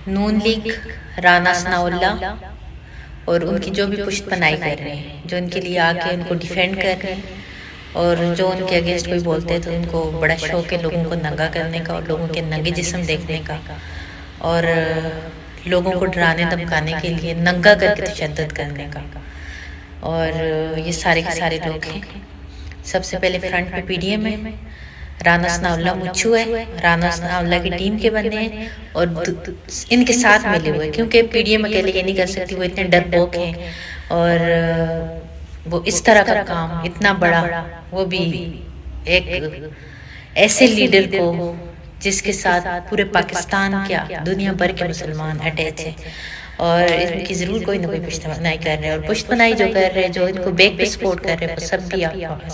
نون league, Rana Sanaullah اور ان کی جو بھی پشت پناہی کر رہے ہیں، جو ان کے لیے آ کے ان کو ڈیفینڈ کر رہے ہیں، اور جو ان کے اگینسٹ کوئی بولتے ہیں تو ان کو بڑا شوق ہے لوگوں کو ننگا کرنے کا اور لوگوں کے ننگے جسم دیکھنے کا، اور لوگوں کو ڈرانے دھمکانے کے لیے ننگا کر کے تشدد کرنے کا۔ اور یہ سارے کے سارے لوگ ہیں۔ سب سے پہلے فرنٹ پہ پی ڈی ایم ہے، رانا ثناءاللہ مچھو ہے، رانا ثناءاللہ کی ٹیم کے بندے ہیں اور ان کے ساتھ ملے ہوئے، کیونکہ پی ڈی ایم اکیلے یہ نہیں کر سکتی، وہ اتنے ڈرپوک ہیں، اور وہ اس طرح کا کام اتنا بڑا، وہ بھی ایک ایسے لیڈر کو جس کے ساتھ پورے پاکستان کیا دنیا بھر کے مسلمان اٹیچ ہیں، اور ان کی ضرور کوئی نہ کوئی پشت پناہی کر رہے ہیں، اور پشت پناہی جو کر رہے ہیں، جو ان کو بیک پہ سپورٹ کر رہے ہیں، وہ سب بھی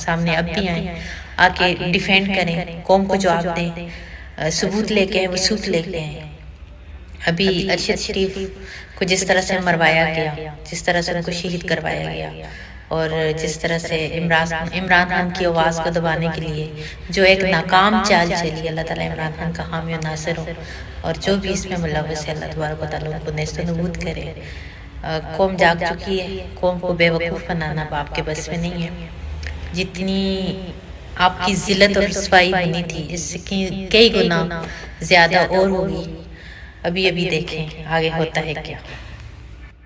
سامنے اب بھی آئیں، آ کے ڈیفینڈ کریں، قوم کو جواب دیں، ثبوت لے کے آئیں، وثوق لے کے آئیں۔ ابھی ارشد شریف کو جس طرح سے مروایا گیا، جس طرح سے ان کو شہید کروایا گیا، اور جس طرح سے عمران خان کی آواز کو دبانے کے لیے جو ایک ناکام چال چلی، اللہ تعالیٰ عمران خان کا حامی و ناصر ہو، اور جو بھی اس میں ملوث ہے اللہ تبارک و تعالیٰ ان کو نیست و نبود کرے۔ قوم جاگ چکی ہے، قوم کو بے وقوف بنانا باپ کے بس میں نہیں ہے۔ جتنی آپ کی ذلت اور رسوائی ہونی تھی، اس سے کئی گنا زیادہ اور ہوگی۔ ابھی دیکھیں آگے ہوتا ہے کیا۔